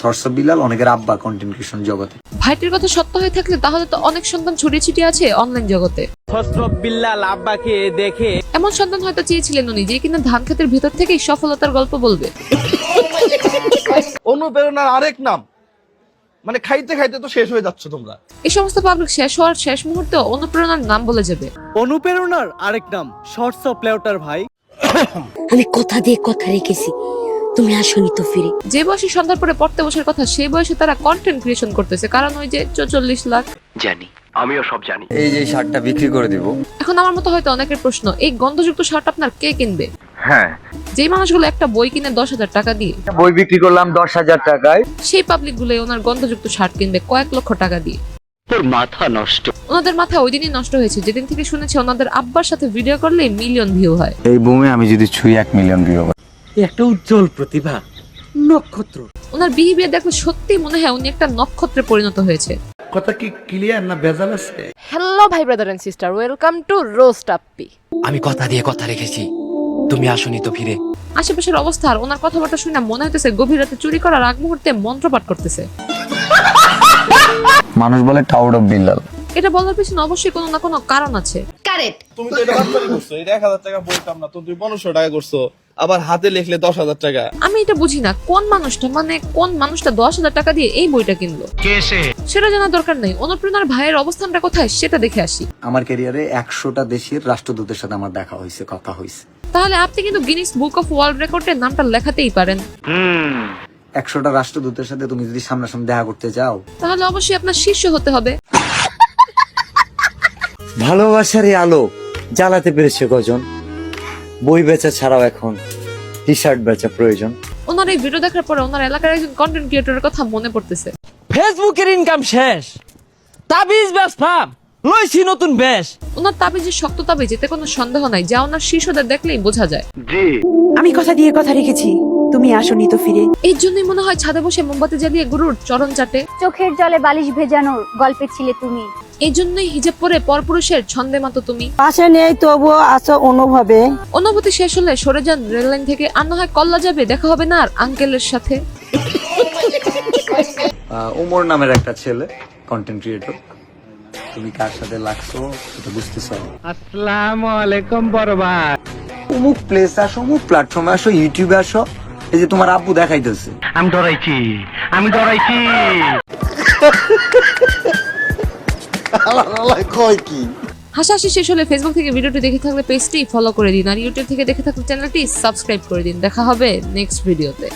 Shorts of Bilal অনেকের আব্বা content creation জগতে। ভাইটির কথা সত্য হয়ে থাকলে তাহলে তো অনেক সন্তান ছড়িয়ে ছিটিয়ে আছে অনলাইন জগতে। শর্টস অফ বিলাল আব্বাকে দেখে এমন সন্তান হয়তো চেয়েছিলেন উনি, যে কিনা ধান ক্ষেতের ভিতর থেকেই সফলতার গল্প বলবে। অনুপ্রেরণার আরেক নাম, মানে খাইতে খাইতে তো শেষ হয়ে যাচ্ছে তোমরা। এই সমস্ত পাবলিক শেষ হওয়ার শেষ মুহূর্তে অনুপ্রেরণার নাম বলে যাবে। অনুপ্রেরণার আরেক নাম শর্টস অফ লেউটার ভাই। আমি কথা দিয়ে কথা রেখেছি, তুমি আসনি তো ফিরে। যে বয়সে সন্ধ্যার পরে পড়তে বসার কথা সেই বয়সে তারা কন্টেন্ট ক্রিয়েশন করতেছে, কারণ ওই যে 44 লাখ। জানি, আমিও সব জানি। এই যে শার্টটা বিক্রি করে দিব। এখন আমার মতো হয়তো অনেকের প্রশ্ন, এই গন্ধযুক্ত শার্ট আপনার কে কিনবে? হ্যাঁ, যেই মানুষগুলো একটা বই কিনে 10,000 টাকা দিয়ে, বই বিক্রি করলাম 10,000 টাকায়, সেই পাবলিক গুলো ওনার গন্ধযুক্ত শার্ট কিনবে কয়েক লক্ষ টাকা দিয়ে। তোর মাথা নষ্ট। ওনাদের মাথা ওই দিনই নষ্ট হয়েছে যেদিন থেকে শুনেছে ওনাদের আব্বার সাথে ভিডিও করলে মিলিয়ন ভিউ হয়। এই বুমে আমি যদি ছুঁই 1 মিলিয়ন ভিউ হবে। একটা উজ্জ্বল প্রতিভা, নক্ষত্র। ওনার বিহেভিয়ার দেখলে সত্যি মনে হয় উনি একটা নক্ষত্রে পরিণত হয়েছে। কথা কি ক্লিয়ার না ভেজাল আছে? হ্যালো ভাই brother and sister, welcome to roast Appi. আমি কথা দিয়ে কথা রেখেছি, তুমি আসনি তো ফিরে। আশেপাশের অবস্থা আর ওনার কথাবার্তা শুনে মনে হইতেছে গভীর রাতে চুরি করার আগ মুহূর্তে মন্ত্রপাঠ করতেছে। মানুষ বলে টাউড অফ বিলাল। এটা বলার পিছনে অবশ্যই কোনো না কোনো কারণ আছে। তুমি তো এটা বাচ্চারি করছো, এটা 1000 টাকা বলতাম না তো, তুমি 1500 টাকা করছো, আবার হাতে লিখলে 10,000 টাকা। আমি এটা বুঝি না কোন মানুষটা 10,000 টাকা দিয়ে এই বইটা কিনলো, সেটা জানার দরকার নেই। অনুপ্রেরণার ভাইয়ের অবস্থানটা কোথায় সেটা দেখে আসি। আমার ক্যারিয়ারে 100টা দেশের রাষ্ট্রদূতের সাথে আমার দেখা হয়েছে, কথা হয়েছে। তাহলে আপনি কিন্তু গিনিস বুক অফ ওয়ার্ল্ড রেকর্ডের নামটা লেখাতেই পারেন। 100টা রাষ্ট্রদূতের সাথে তুমি যদি সামনাসামনি দেখা করতে যাও, তাহলে অবশ্যই আপনার শিষ্য হতে হবে। ভালোবাসার এই আলো জ্বালাতে পেরেছে কজন? বই বেচা ছাড়াও এখন টি শার্ট বেচা প্রয়োজন। ওনার এই ভিডিও দেখার পরে ওনার এলাকার একজন কন্টেন্ট ক্রিয়েটরের কথা মনে পড়তেছে। ফেসবুকের ইনকাম শেষ, তাবিজ ব্যবসা লইছি নতুন বেশ। ওনার তাবিজের শক্ত তাবিজ, এতে কোনো সন্দেহ নাই, যা ওনার শিষ্যদের দেখলেই বোঝা যায়। আমি কথা দিয়ে কথা রেখেছি, তুমি আসনি তো ফিরে। এই জন্যই মনে হয় ছাদে বসে মোমবাতি জ্বালিয়ে গুরুর চরণ চাটে। চোখের জলে বালিশ ভেজানোর গল্পে ছিলে তুমি। এই জন্যই হিজাব পরে পরপুরুষের ছন্দে মাতো তুমি। পাশে নেই তবুও আছো অনুভবে। অনুভূতি শেষ হলে সরে যান রেল লাইন থেকে, আর না হয় কল্লা যাবে, দেখা হবে না আর আঙ্কেলের সাথে। ওমর নামের একটা ছেলে কন্টেন্ট ক্রিয়েটর, তুমি কার সাথে লাগছো সেটা বুঝতেছো। আসসালামু আলাইকুম বরবাদ। অমুক প্লেস আসো, অমুক প্ল্যাটফর্মে আসো, ইউটিউবে আসো, এই যে তোমার আব্বু দেখাইতেছে। আমি ডরাইছি, আমি ডরাইছি। হাসাহাসি শেষ হলে ফেসবুক থেকে ভিডিওটি দেখে থাকলে পেজটি ফলো করে দিন, আর ইউটিউব থেকে দেখে থাকলে চ্যানেলটি সাবস্ক্রাইব করে দিন। দেখা হবে নেক্সট ভিডিওতে।